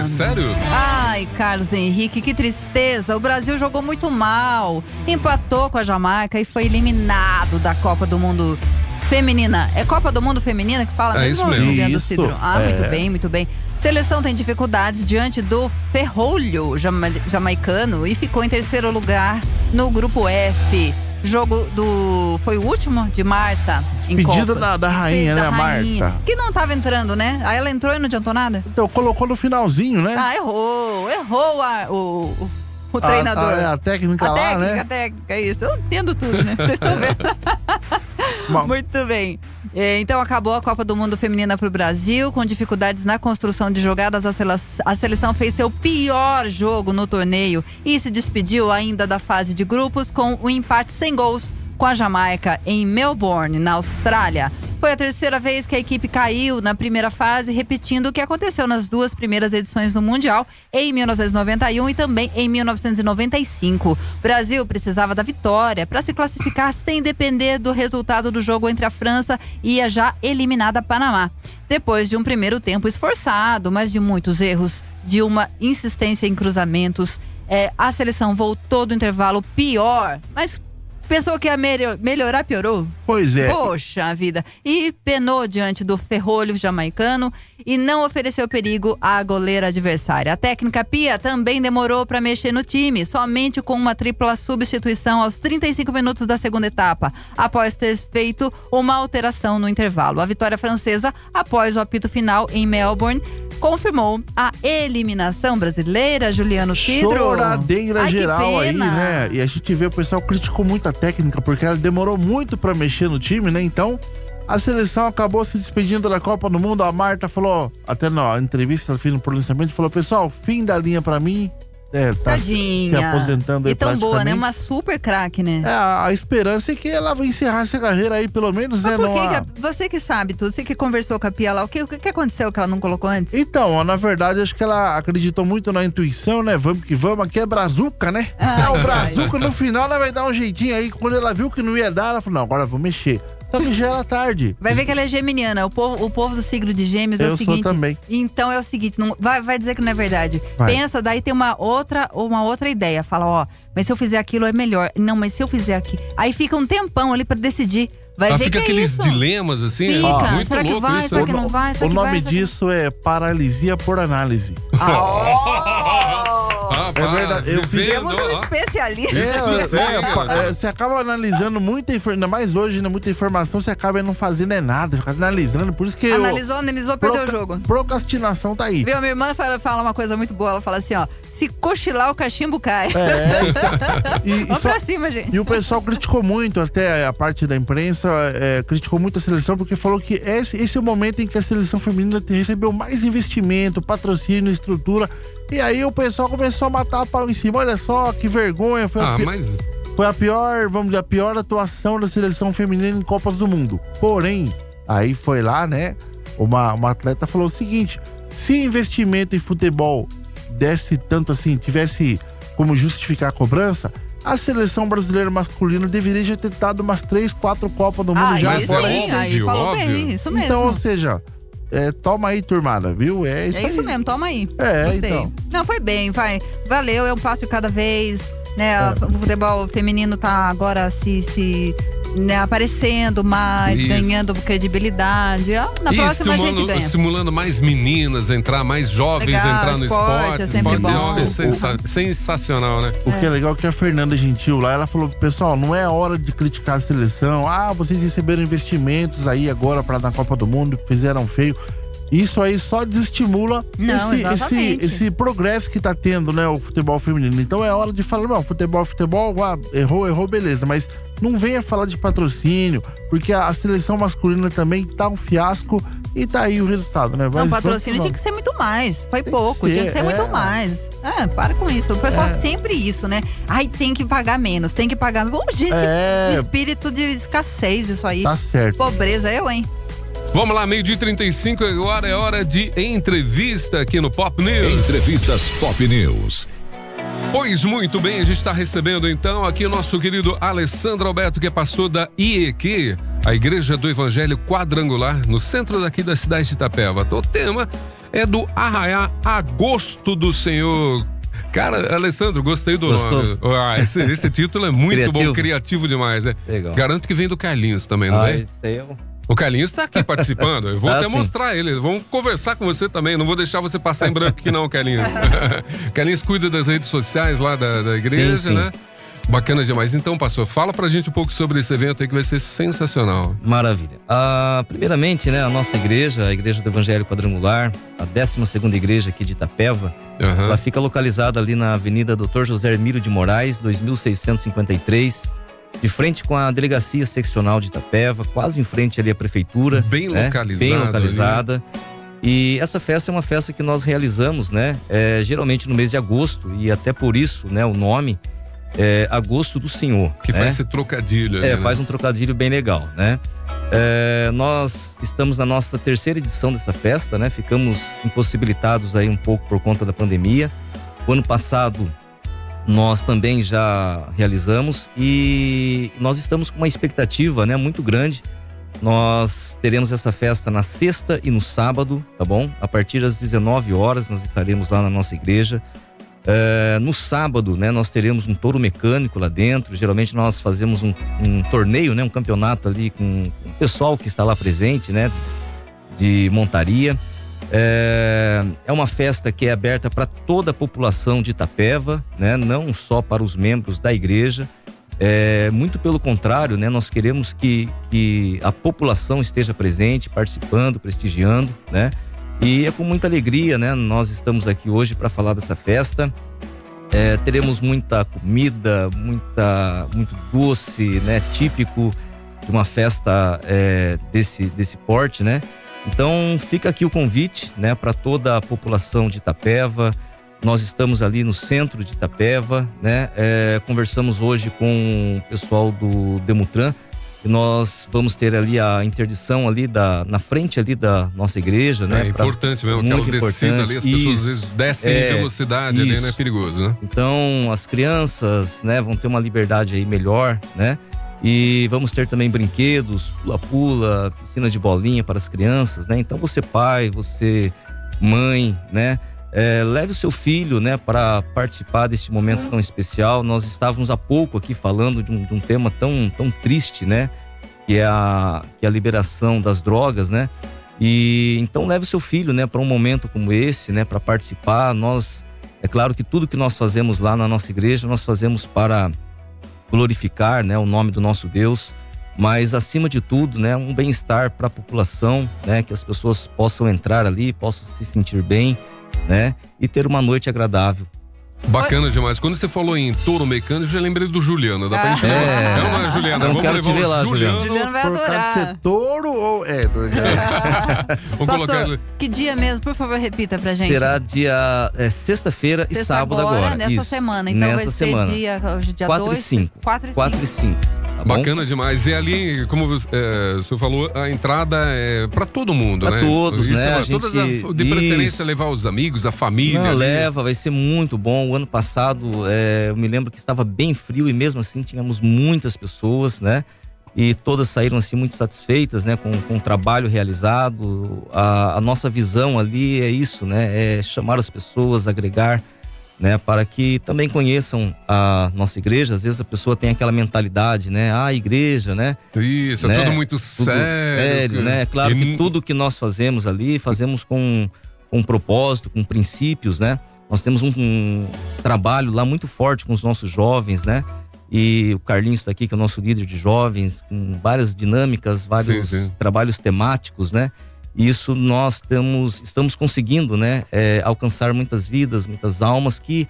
Sério? Ai, Carlos Henrique, que tristeza. O Brasil jogou muito mal, empatou com a Jamaica e foi eliminado da Copa do Mundo Feminina. É Copa do Mundo Feminina que fala mesmo? Isso mesmo. Juliano Isso, Cidro? Muito bem, muito bem. Seleção tem dificuldades diante do ferrolho jamaicano e ficou em terceiro lugar no grupo F. Jogo foi o último de Marta. Despedida da rainha, né, Marta? Que não tava entrando, né? Aí ela entrou e não adiantou nada. Então, colocou no finalzinho, né? Errou o treinador. A técnica lá, né? A técnica, isso. Eu entendo tudo, né? Vocês estão vendo? Muito bem. Então acabou a Copa do Mundo Feminina para o Brasil, com dificuldades na construção de jogadas. A seleção fez seu pior jogo no torneio e se despediu ainda da fase de grupos com um empate sem gols com a Jamaica em Melbourne, na Austrália. Foi a terceira vez que a equipe caiu na primeira fase, repetindo o que aconteceu nas duas primeiras edições do Mundial, em 1991 e também em 1995. O Brasil precisava da vitória para se classificar sem depender do resultado do jogo entre a França e a já eliminada Panamá. Depois de um primeiro tempo esforçado, mas de muitos erros, de uma insistência em cruzamentos, a seleção voltou do intervalo pior, mas pensou que ia melhorar, piorou? Pois é. Poxa vida. E penou diante do ferrolho jamaicano e não ofereceu perigo à goleira adversária. A técnica Pia também demorou para mexer no time, somente com uma tripla substituição aos 35 minutos da segunda etapa, após ter feito uma alteração no intervalo. A vitória francesa, após o apito final em Melbourne, confirmou a eliminação brasileira. Juliano Cidro. Choradeira geral aí, né? E a gente vê, o pessoal criticou muito a técnica, porque ela demorou muito pra mexer no time, né? Então, a seleção acabou se despedindo da Copa do Mundo. A Marta falou, até na entrevista, ela fez um pronunciamento, falou: pessoal, fim da linha pra mim. Tá Tadinha. se aposentando aí. E tão boa, né? Uma super craque, né? A esperança é que ela vai encerrar essa carreira aí, pelo menos, mas né? Você que sabe tudo, você que conversou com a Pia lá, o que aconteceu que ela não colocou antes? Então, na verdade, acho que ela acreditou muito na intuição, né? Vamos que vamos, aqui é brazuca, né? O brazuca no final, ela vai dar um jeitinho aí. Quando ela viu que não ia dar, ela falou: não, agora eu vou mexer. Só que já era tarde. Vai ver que ela é geminiana. O povo do signo de Gêmeos é o seguinte. Eu sou também. Então é o seguinte, não, vai dizer que não é verdade. Vai. Pensa, daí tem uma outra ideia. Fala, mas se eu fizer aquilo é melhor. Não, mas se eu fizer aqui. Aí fica um tempão ali pra decidir. Vai ver fica que aqueles é isso. dilemas assim. Fica. Muito será louco que vai? isso. Será que não vai? O nome disso é paralisia por análise. É verdade. Eu fiz. Temos um especialista. Você acaba analisando muita informação, ainda mais hoje, né? Muita informação, você acaba não fazendo nada, fica analisando. Por isso que analisou, perdeu o jogo. Procrastinação tá aí. Viu, minha irmã fala uma coisa muito boa. Ela fala assim, se cochilar, o cachimbo cai. Vamos pra cima, gente. E o pessoal criticou muito, até a parte da imprensa, criticou muito a seleção, porque falou que esse é o momento em que a seleção feminina recebeu mais investimento, patrocínio, estrutura. E aí o pessoal começou a matar a pau em cima. Olha só, que vergonha. Foi a pior atuação da seleção feminina em Copas do Mundo. Porém, aí foi lá, né? Uma atleta falou o seguinte: se investimento em futebol desse tanto assim, tivesse como justificar a cobrança, a seleção brasileira masculina deveria já ter dado umas 3, 4 Copas do Mundo já. Aí falou bem, isso mesmo. Então, ou seja, toma aí, turmada, viu? É isso mesmo, toma aí. Gostei. Então. Não, foi bem, valeu, é um passo de cada vez, né? O futebol feminino tá agora né, aparecendo mais, ganhando credibilidade. Na próxima a gente ganha. Estimulando mais meninas a entrar, mais jovens a entrar no esporte. É sempre bom. É sensacional, né? O que é legal é que a Fernanda Gentil lá, ela falou: pessoal, não é hora de criticar a seleção. Vocês receberam investimentos aí agora na Copa do Mundo, fizeram feio. Isso aí só desestimula esse progresso que tá tendo, né, o futebol feminino. Então é hora de falar: não, futebol, errou, beleza, mas não venha falar de patrocínio, porque a seleção masculina também tá um fiasco e tá aí o resultado, né? O patrocínio tinha que ser muito mais, foi pouco, tinha que ser muito mais. Para com isso, o pessoal sempre isso, né? Tem que pagar menos, tem que pagar. Gente, espírito de escassez isso aí. Tá certo. Pobreza, hein? Vamos lá, 12h35, agora é hora de entrevista aqui no Pop News. Entrevistas Pop News. Pois muito bem, a gente está recebendo então aqui o nosso querido Alessandro Alberto, que é pastor da IEQ, a Igreja do Evangelho Quadrangular, no centro daqui da cidade de Itapeva. O tema é do Arraiá Agosto do Senhor. Cara, Alessandro, gostei do nome. Esse título é muito bom, criativo demais, né? Legal. Garanto que vem do Carlinhos também, não vem? Isso aí é O Carlinhos está aqui participando. Eu vou até mostrar ele. Vamos conversar com você também. Não vou deixar você passar em branco aqui não, Carlinhos. Carlinhos cuida das redes sociais lá da igreja, sim. Né? Bacana demais. Então, pastor, fala pra gente um pouco sobre esse evento aí que vai ser sensacional. Maravilha. Primeiramente, né, a nossa igreja, a Igreja do Evangelho Quadrangular, a 12ª igreja aqui de Itapeva, ela fica localizada ali na Avenida Dr. José Hermílio de Moraes, 2653, de frente com a Delegacia Seccional de Itapeva, quase em frente ali à Prefeitura. Bem localizada. Bem localizada. E essa festa é uma festa que nós realizamos, né? Geralmente no mês de agosto, e até por isso, né, o nome é Agosto do Senhor. Que faz esse trocadilho. Né? Faz um trocadilho bem legal, né? Nós estamos na nossa 3ª edição dessa festa, né? Ficamos impossibilitados aí um pouco por conta da pandemia. O ano passado nós também já realizamos e nós estamos com uma expectativa, né, muito grande. Nós teremos essa festa na sexta e no sábado, tá bom? A partir das 19 horas nós estaremos lá na nossa igreja. No sábado, né, nós teremos um touro mecânico lá dentro. Geralmente nós fazemos um torneio, né, um campeonato ali com o pessoal que está lá presente, né, de montaria. É uma festa que é aberta para toda a população de Itapeva, né, não só para os membros da igreja. Muito pelo contrário, né, nós queremos que a população esteja presente, participando, prestigiando, né? E é com muita alegria, né? Nós estamos aqui hoje para falar dessa festa. Teremos muita comida, muito doce, né? Típico de uma festa desse porte, né? Então fica aqui o convite, né? Para toda a população de Itapeva. Nós estamos ali no centro de Itapeva, né? Conversamos hoje com o pessoal do Demutran. E nós vamos ter ali a interdição ali na frente ali da nossa igreja, né? É importante mesmo, aquela descida ali, as pessoas às vezes descem em velocidade ali, né? É perigoso, né? Então, as crianças, né, vão ter uma liberdade aí melhor, né? E vamos ter também brinquedos, pula-pula, piscina de bolinha para as crianças, né? Então, você pai, você mãe, né? Leve o seu filho, né, para participar deste momento tão especial. Nós estávamos há pouco aqui falando de um tema tão triste, né, que é a liberação das drogas, né? E então leve o seu filho, né, para um momento como esse, né, para participar. É claro que tudo que nós fazemos lá na nossa igreja, nós fazemos para glorificar, né, o nome do nosso Deus, mas acima de tudo, né, um bem-estar para a população, né, que as pessoas possam entrar ali, possam se sentir bem, né? E ter uma noite agradável. Bacana demais. Quando você falou em touro mecânico, eu já lembrei do Juliano. Dá pra gente ver? Não é, Juliana? Não quero te ver lá, Juliano. Juliano vai adorar. Por causa de ser touro ou Vamos colocar ele. Que dia mesmo? Por favor, repita pra gente. Será dia sexta-feira e sábado agora. Nessa semana. Então vai ser hoje dia 4 e 5. 4 e 5. Tá bacana demais. E ali, como o senhor falou, a entrada é pra todo mundo, né? Pra todos, isso, né? De preferência levar os amigos, a família. Leva, vai ser muito bom. O ano passado, eu me lembro que estava bem frio e mesmo assim tínhamos muitas pessoas, né? E todas saíram assim muito satisfeitas, né? Com o trabalho realizado. A nossa visão ali é isso, né? É chamar as pessoas, agregar, né, para que também conheçam a nossa igreja. Às vezes a pessoa tem aquela mentalidade, né? Igreja, né? Isso, né? É tudo muito sério, né? É claro que tudo que nós fazemos ali, fazemos com um propósito, com princípios, né? Nós temos um trabalho lá muito forte com os nossos jovens, né? E o Carlinhos está aqui, que é o nosso líder de jovens, com várias dinâmicas, vários trabalhos temáticos, né? E isso nós estamos conseguindo, né, alcançar muitas vidas, muitas almas que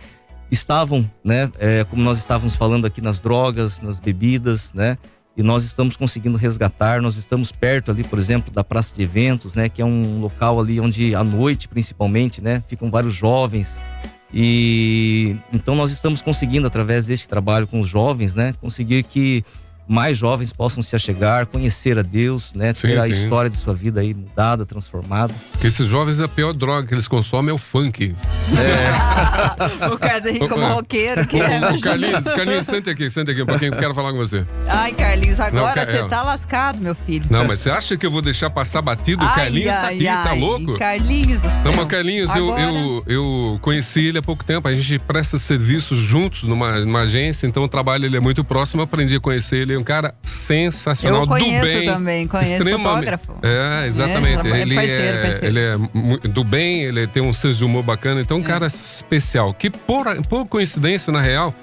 estavam, né, como nós estávamos falando aqui, nas drogas, nas bebidas, né, e nós estamos conseguindo resgatar. Nós estamos perto ali, por exemplo, da praça de eventos, né, que é um local ali onde à noite, principalmente, né, ficam vários jovens. E então nós estamos conseguindo, através deste trabalho com os jovens, né, conseguir que mais jovens possam se achegar, conhecer a Deus, né? Ter a história de sua vida aí mudada, transformada. Porque esses jovens, a pior droga que eles consomem é o funk. O Carlos Henrique como roqueiro. Que Carlinhos, sente aqui um pouquinho, eu quero falar com você. Ai, Carlinhos, agora você tá lascado, meu filho. Não, mas você acha que eu vou deixar passar batido? O Carlinhos tá aqui, tá louco? Carlinhos do céu. Não, mas Carlinhos, eu conheci ele há pouco tempo. A gente presta serviços juntos numa agência, então o trabalho ele é muito próximo. Eu aprendi a conhecer ele, é um cara sensacional, eu conheço do bem. Também, conheço fotógrafo. Exatamente. Parceiro. Ele é do bem, ele tem um senso de humor bacana, então um cara especial. Que por coincidência, na real,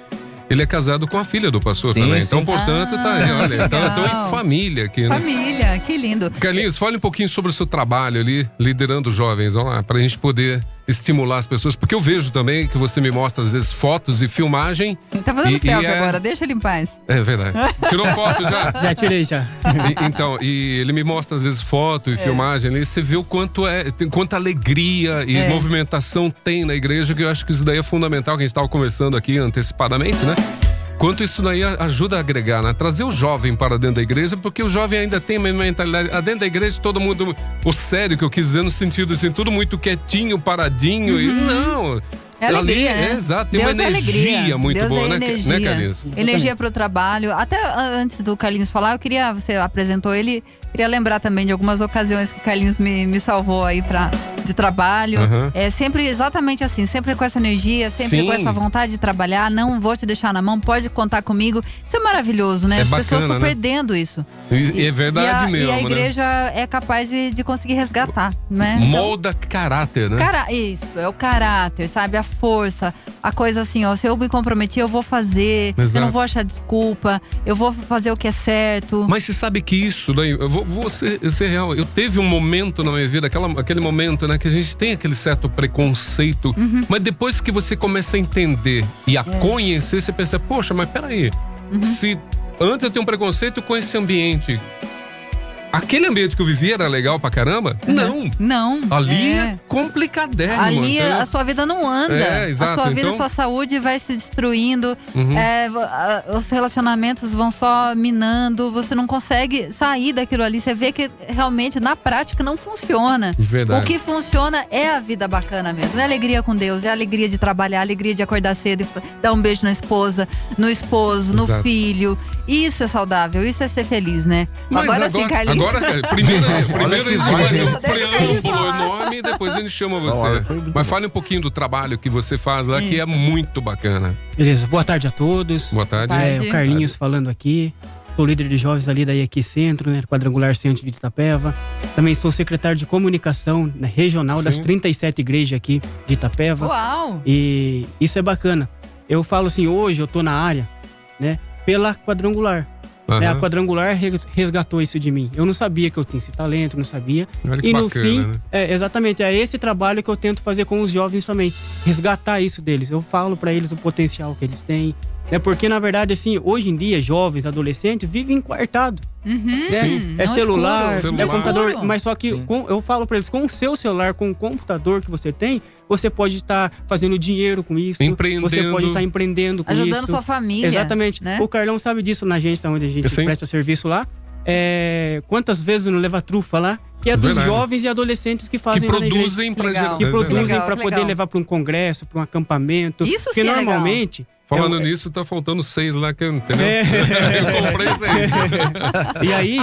ele é casado com a filha do pastor também. Sim. Então, portanto, tá aí, olha. Então em família aqui, né? Família, que lindo. Carlinhos, fale um pouquinho sobre o seu trabalho ali, liderando jovens, vamos lá, pra gente poder estimular as pessoas, porque eu vejo também que você me mostra às vezes fotos e filmagem. Tá fazendo selfie agora, deixa ele em paz. É verdade. Tirou foto já? Já tirei, já. Então, e ele me mostra às vezes foto e filmagem ali, você vê o quanta alegria e movimentação tem na igreja, que eu acho que isso daí é fundamental, que a gente estava conversando aqui antecipadamente, né? Quanto isso daí ajuda a agregar, né? Trazer o jovem para dentro da igreja, porque o jovem ainda tem uma mentalidade. Dentro da igreja, todo mundo. O sério que eu quis dizer no sentido assim, tudo muito quietinho, paradinho. E não. É alegria, ali, né? Exato, tem Deus uma energia muito Deus boa, é né, Carlinhos? Energia pro trabalho. Até antes do Carlinhos falar, você apresentou ele, queria lembrar também de algumas ocasiões que o Carlinhos me salvou aí de trabalho. É sempre exatamente assim, sempre com essa energia, sempre com essa vontade de trabalhar. Não vou te deixar na mão, pode contar comigo. Isso é maravilhoso, né? As pessoas estão perdendo isso. É verdade mesmo, e a igreja é capaz de conseguir resgatar, né? Molda caráter, né? Isso, é o caráter, sabe? A força, a coisa assim, ó, se eu me comprometi, eu vou fazer. Exato. Eu não vou achar desculpa, eu vou fazer o que é certo. Mas você sabe que isso daí, eu vou ser real, eu teve um momento na minha vida, aquele momento, né, que a gente tem aquele certo preconceito, mas depois que você começa a entender e a conhecer, você pensa, poxa, mas peraí, se antes eu tenho um preconceito com esse ambiente, aquele ambiente que eu vivia era legal pra caramba? Não. Ali é complicadérrimo. Ali a sua vida não anda. Exato. A sua vida, a sua saúde vai se destruindo. Os relacionamentos vão só minando. Você não consegue sair daquilo ali. Você vê que realmente na prática não funciona. Verdade. O que funciona é a vida bacana mesmo. É a alegria com Deus, é a alegria de trabalhar, a alegria de acordar cedo e dar um beijo na esposa, no esposo, no filho. Isso é saudável, isso é ser feliz, né? Mas agora sim, Carlinhos. Primeiro a gente faz um preâmbulo enorme e depois a gente chama você. Mas fale um pouquinho do trabalho que você faz lá, que é muito bacana. Beleza, boa tarde a todos. Boa tarde. O Carlinhos falando aqui. Sou líder de jovens ali da IEQ Centro, né? Quadrangular Centro de Itapeva. Também sou secretário de comunicação regional das 37 igrejas aqui de Itapeva. Uau! E isso é bacana. Eu falo assim, hoje eu tô na área, né? Pela Quadrangular. A Quadrangular resgatou isso de mim. Eu não sabia que eu tinha esse talento, não sabia. Olha que e no bacana, fim, né? Exatamente, é esse trabalho que eu tento fazer com os jovens também. Resgatar isso deles. Eu falo pra eles o potencial que eles têm. Porque, na verdade, assim, hoje em dia, jovens, adolescentes, vivem enquartados. É celular, é computador. Mas só que eu falo pra eles, com o seu celular, com o computador que você tem, você pode estar fazendo dinheiro com isso. Empreendendo. Você pode estar empreendendo com isso. Ajudando sua família. Exatamente. Né? O Carlão sabe disso na gente, onde a gente presta serviço lá. Quantas vezes não leva trufa lá? Que é dos jovens e adolescentes que fazem que produzem para poder levar para um congresso, para um acampamento. Isso porque sim é normalmente legal. Falando nisso, tá faltando 6 lá, que entendeu? Eu comprei 6. E aí,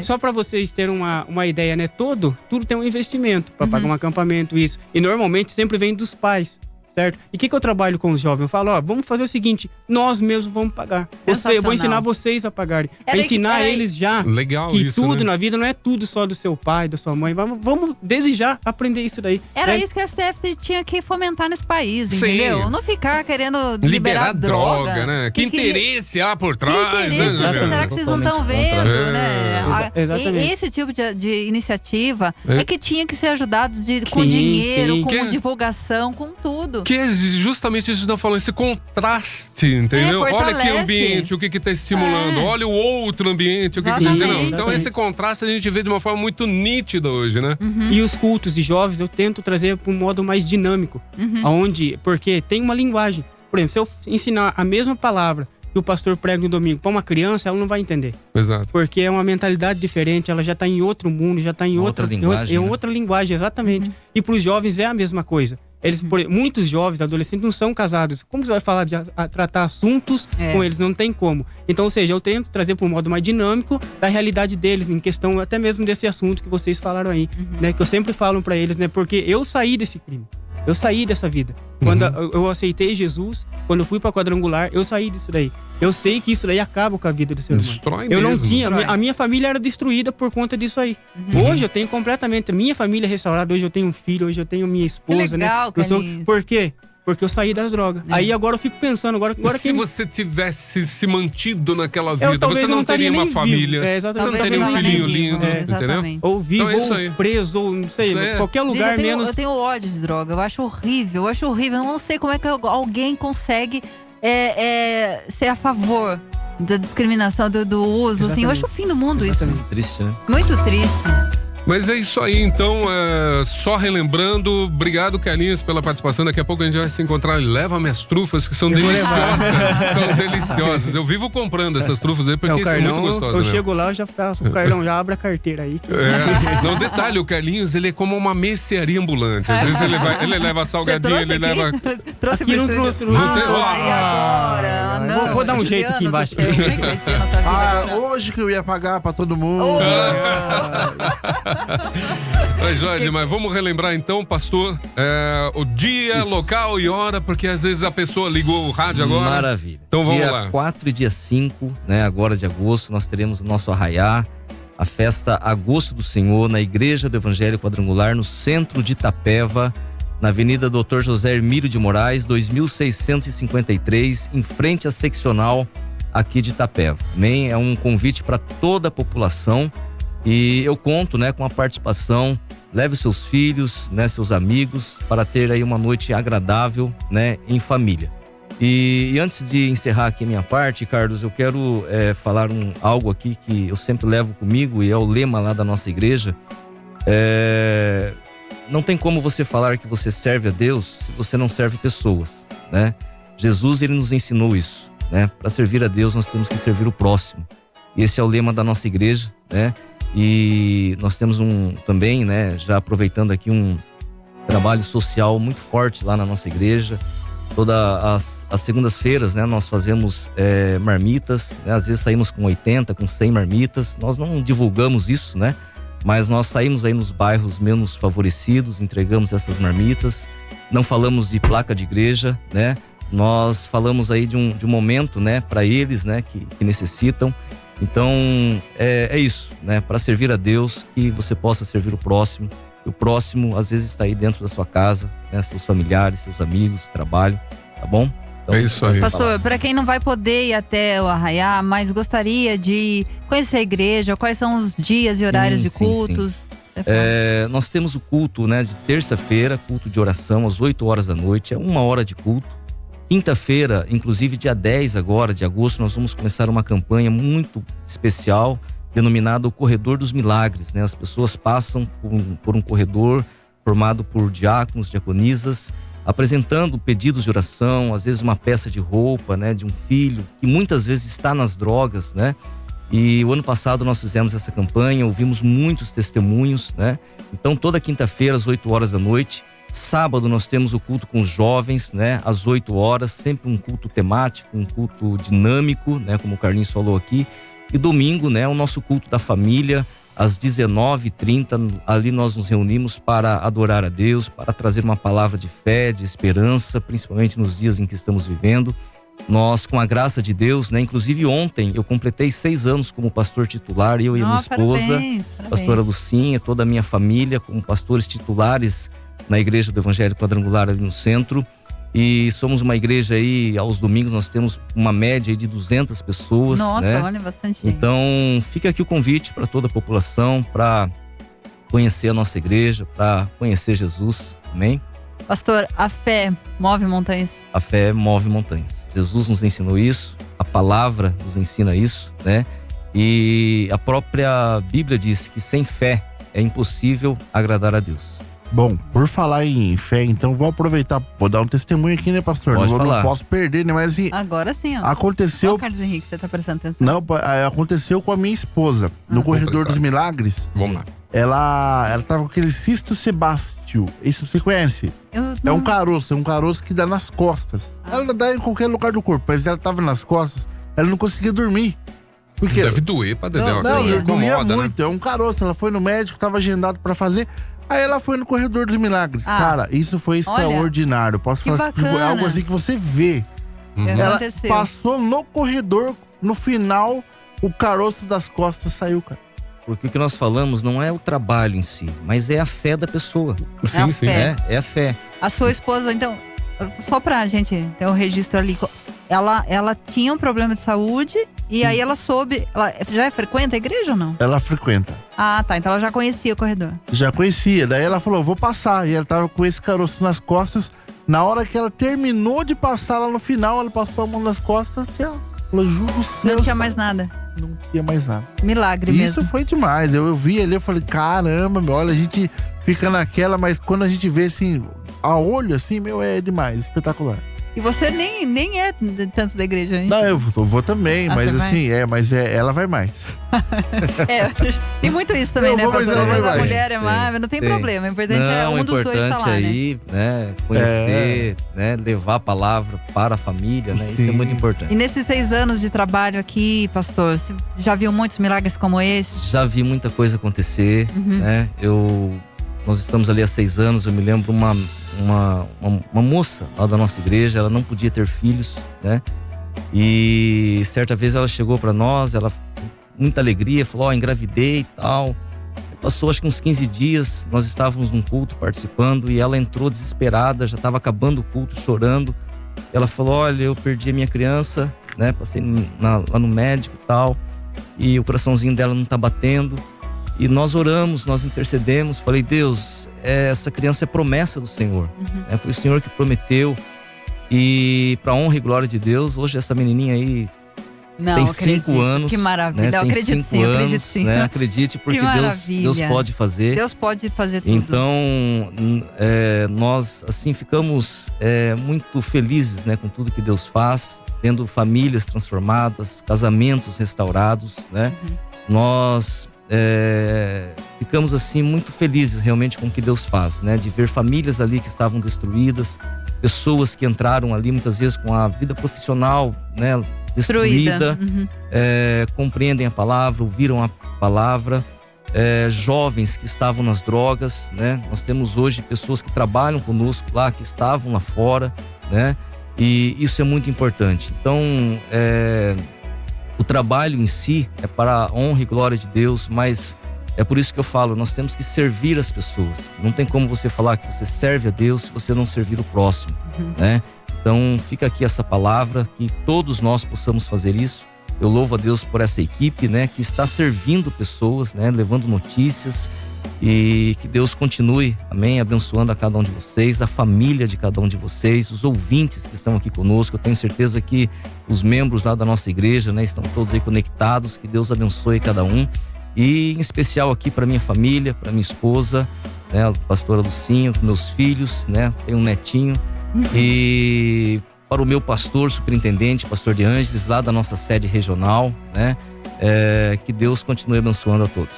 só para vocês terem uma ideia, né? Tudo tem um investimento para pagar um acampamento, isso. E normalmente sempre vem dos pais. Certo? E o que eu trabalho com os jovens? Eu falo, vamos fazer o seguinte, nós mesmos vamos pagar. Eu vou ensinar vocês a pagarem. Pra ensinar eles já que isso, tudo né? na vida não é tudo só do seu pai, da sua mãe. Vamos desde já aprender isso daí. Era isso que a STF tinha que fomentar nesse país, entendeu? Não ficar querendo liberar droga, né? Que interesse há por trás. Que será que vocês não estão vendo, né? Exatamente. Esse tipo de iniciativa é que tinha que ser ajudados com dinheiro, com divulgação, com tudo. Que é justamente isso que estão falando, esse contraste, entendeu? Olha que ambiente, o que está estimulando. Olha o outro ambiente, o que entendeu? Então esse contraste a gente vê de uma forma muito nítida hoje, né? E os cultos de jovens eu tento trazer para um modo mais dinâmico. Porque tem uma linguagem. Por exemplo, se eu ensinar a mesma palavra que o pastor prega no domingo, para uma criança, ela não vai entender. Exato. Porque é uma mentalidade diferente, ela já tá em outro mundo, já tá em outra linguagem. Outra linguagem, exatamente. E para os jovens é a mesma coisa. Muitos jovens, adolescentes, não são casados. Como você vai falar de tratar assuntos com eles? Não tem como. Então, ou seja, eu tento trazer para um modo mais dinâmico da realidade deles, em questão até mesmo desse assunto que vocês falaram aí, né? Que eu sempre falo para eles, né? Porque eu saí desse crime. Eu saí dessa vida. Quando eu aceitei Jesus, quando eu fui pra Quadrangular, eu saí disso daí. Eu sei que isso daí acaba com a vida do ser humano. Destrói eu mesmo. não tinha, a minha família era destruída por conta disso aí. Hoje eu tenho completamente a minha família restaurada, hoje eu tenho um filho, hoje eu tenho minha esposa, que legal, né? Por quê? Porque eu saí das drogas. Aí agora eu fico pensando, agora se você tivesse se mantido naquela vida, talvez você não teria uma família. Você não teria um filhinho lindo, entendeu? Ou vivo, então ou preso, ou não sei, qualquer lugar menos. Eu tenho ódio de droga, eu acho horrível. Eu não sei como é que alguém consegue ser a favor da discriminação, do uso. Assim, eu acho o fim do mundo isso. Muito triste, né? Muito triste. Mas é isso aí, então, só relembrando, obrigado, Carlinhos, pela participação. Daqui a pouco a gente vai se encontrar. Leva minhas trufas, que são deliciosas. São deliciosas. Eu vivo comprando essas trufas aí, porque são muito gostosas. Eu chego lá, eu já faço, o Carlão já abre a carteira aí. Não, detalhe, o Carlinhos, ele é como uma mercearia ambulante. Às vezes ele leva salgadinho, ele leva... Trouxe aqui não trouxe. Agora. Vou dar um jeito aqui embaixo. Como é que vai ser a nossa vida? Hoje que eu ia pagar pra todo mundo. Mas, Jorge, mas vamos relembrar então, pastor, o dia, local e hora, porque às vezes a pessoa ligou o rádio agora. Maravilha. Então vamos dia lá. 4 e dia 5, né, agora de agosto, nós teremos o nosso arraiá, a festa Agosto do Senhor, na Igreja do Evangelho Quadrangular, no centro de Itapeva, na Avenida Dr. José Hermílio de Moraes, 2653, em frente à seccional aqui de Itapeva. Também é um convite para toda a população. E eu conto, né, com a participação. Leve seus filhos, né, seus amigos, para ter aí uma noite agradável, né, em família. E antes de encerrar aqui a minha parte, Carlos, eu quero falar algo aqui que eu sempre levo comigo e é o lema lá da nossa igreja. Não tem como você falar que você serve a Deus se você não serve pessoas, né? Jesus, ele nos ensinou isso, né? Para servir a Deus, nós temos que servir o próximo. E esse é o lema da nossa igreja, né? E nós temos também, né, já aproveitando aqui, um trabalho social muito forte lá na nossa igreja. Todas as segundas-feiras, né, nós fazemos marmitas, né? Às vezes saímos com 80, com 100 marmitas. Nós não divulgamos isso, né? Mas nós saímos aí nos bairros menos favorecidos, entregamos essas marmitas. Não falamos de placa de igreja, né? Nós falamos aí de um momento, né, para eles, né, que necessitam. Então, é isso, né? Para servir a Deus, que você possa servir o próximo. E o próximo, às vezes, está aí dentro da sua casa, né? Seus familiares, seus amigos, trabalho, tá bom? Então, é isso aí. Pastor, para quem não vai poder ir até o arraiá, mas gostaria de conhecer a igreja, quais são os dias e horários de cultos? Nós temos o culto, né, de terça-feira, culto de oração, às 8 horas da noite, é 1 hora de culto. Quinta-feira, inclusive dia 10 agora de agosto, nós vamos começar uma campanha muito especial, denominada o Corredor dos Milagres, né? As pessoas passam por um corredor formado por diáconos, diaconisas, apresentando pedidos de oração, às vezes uma peça de roupa, né, de um filho, que muitas vezes está nas drogas, né? E o ano passado nós fizemos essa campanha, ouvimos muitos testemunhos, né? Então toda quinta-feira às 8 horas da noite, sábado nós temos o culto com os jovens, né, às 8 horas, sempre um culto temático, um culto dinâmico, né, como o Carlinhos falou aqui. E domingo, né, o nosso culto da família, às 19h30, ali nós nos reunimos para adorar a Deus, para trazer uma palavra de fé, de esperança, principalmente nos dias em que estamos vivendo. Nós, com a graça de Deus, né, inclusive ontem eu completei 6 anos como pastor titular, eu e a minha esposa, parabéns. pastora Lucinha, toda a minha família como pastores titulares na Igreja do Evangelho Quadrangular ali no centro. E somos uma igreja aí, aos domingos nós temos uma média aí de 200 pessoas. Nossa, né? olha, bastante gente. Então fica aqui o convite para toda a população, para conhecer a nossa igreja, para conhecer Jesus, amém? Pastor, a fé move montanhas? A fé move montanhas. Jesus nos ensinou isso, a palavra nos ensina isso, né? E a própria Bíblia diz que sem fé é impossível agradar a Deus. Bom, por falar em fé, então vou aproveitar, vou dar um testemunho aqui, né, pastor? Pode falar. Não posso perder, né? Mas assim, Agora sim, ó. aconteceu. Ó, Carlos Henrique, você tá prestando atenção? Não, aconteceu com a minha esposa, no Corredor dos Milagres. Vamos lá. Ela tava com aquele cisto sebásteo. Isso você conhece? É um caroço que dá nas costas. Ela dá em qualquer lugar do corpo, mas ela tava nas costas, ela não conseguia dormir. Porque Deve doer pra Dedé. não, doía muito. Né? É um caroço. Ela foi no médico, tava agendado pra fazer. Aí ela foi no Corredor dos Milagres. Cara, isso foi extraordinário. Posso falar tipo, é algo assim que você vê. Ela passou no corredor, no final, o caroço das costas saiu, cara. Porque o que nós falamos não é o trabalho em si, mas é a fé da pessoa. Sim, sim. É a fé. A sua esposa, então, só pra gente ter o registro ali, ela tinha um problema de saúde e aí ela soube. Ela já frequenta a igreja ou não? Ela frequenta. Ah, tá. Então ela já conhecia o corredor. Já conhecia. Daí ela falou, vou passar. E ela tava com esse caroço nas costas. Na hora que ela terminou de passar lá no final, ela passou a mão nas costas. Ela juro do céu. Não tinha mais nada. Não tinha mais nada. Milagre mesmo. Isso foi demais. Eu vi ali, eu falei, caramba, meu, olha, a gente fica naquela, mas quando a gente vê assim, a olho assim, meu, é demais, espetacular. E você nem é tanto da igreja, hein? Não, eu vou também, mas assim, ela vai mais. Tem muito isso também, né, pastor? Às vezes a mulher é má, não tem Tem. problema. O importante é um dos dois estar lá, aí, né? Conhecer, né? Levar a palavra para a família, né? Isso é muito importante. E nesses 6 anos de trabalho aqui, pastor, você já viu muitos milagres como esse? Já vi muita coisa acontecer, né? Nós estamos ali há 6 anos, eu me lembro uma moça lá da nossa igreja, ela não podia ter filhos, né? E certa vez ela chegou para nós, ela muita alegria, falou, engravidei e tal. Passou acho que uns 15 dias, nós estávamos num culto participando e ela entrou desesperada, já estava acabando o culto, chorando. Ela falou, olha, eu perdi a minha criança, né? Passei lá no médico e tal, e o coraçãozinho dela não tá batendo. E nós oramos, nós intercedemos, falei, Deus, essa criança é promessa do Senhor. Foi o Senhor que prometeu. E para honra e glória de Deus, hoje essa menininha aí tem 5 anos. Que maravilha, né? Eu acredito sim. Né? Acredite, porque Deus pode fazer. Deus pode fazer tudo. Então, nós assim ficamos muito felizes, né, com tudo que Deus faz, vendo famílias transformadas, casamentos restaurados, né? Nós ficamos assim muito felizes realmente com o que Deus faz, né? De ver famílias ali que estavam destruídas, pessoas que entraram ali muitas vezes com a vida profissional, né, destruída, compreendem a palavra, ouviram a palavra, jovens que estavam nas drogas, né? Nós temos hoje pessoas que trabalham conosco lá, que estavam lá fora, né? E isso é muito importante. Então, o trabalho em si é para a honra e glória de Deus, mas é por isso que eu falo, nós temos que servir as pessoas. Não tem como você falar que você serve a Deus se você não servir o próximo, né? Então fica aqui essa palavra, que todos nós possamos fazer isso. Eu louvo a Deus por essa equipe, né, que está servindo pessoas, né, levando notícias, e que Deus continue, amém, abençoando a cada um de vocês, a família de cada um de vocês, os ouvintes que estão aqui conosco. Eu tenho certeza que os membros lá da nossa igreja, né, estão todos aí conectados. Que Deus abençoe cada um, e em especial aqui para minha família, para minha esposa, né, a pastora Lucinha, meus filhos, né, tenho um netinho, e para o meu pastor superintendente, pastor de Ângeles, lá da nossa sede regional, né, que Deus continue abençoando a todos.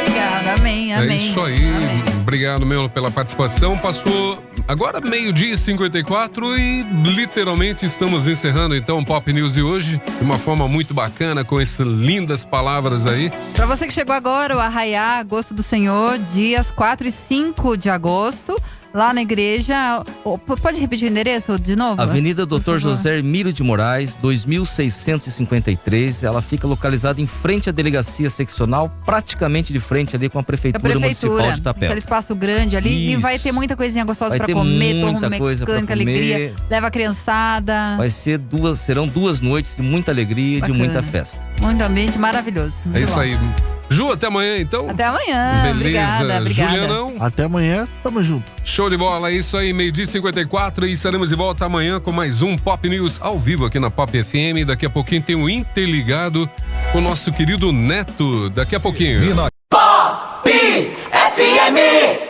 Obrigada, amém. É isso aí, amém. Obrigado, meu, pela participação, pastor. Agora 12h54 e literalmente estamos encerrando então o Pop News de hoje de uma forma muito bacana, com essas lindas palavras aí. Para você que chegou agora, o Arraiá, Agosto do Senhor, dias 4 e 5 de agosto, lá na igreja. Pode repetir o endereço de novo? Avenida Dr. José Hermílio de Moraes, 2653. Ela fica localizada em frente à delegacia seccional, praticamente de frente ali com a Prefeitura Municipal de Itapeva. Aquele espaço grande ali. Isso. E vai ter muita coisinha gostosa para comer, torno mecânica, alegria. Leva a criançada. Serão 2 noites de muita alegria e de muita festa. Muito ambiente maravilhoso. É isso aí. Ju, até amanhã então. Até amanhã. Beleza. Obrigada. Julianão. Até amanhã, tamo junto. Show de bola, é isso aí, 12h54 e estaremos de volta amanhã com mais um Pop News ao vivo aqui na Pop FM. Daqui a pouquinho tem o Interligado com o nosso querido Neto. Daqui a pouquinho. Pop FM.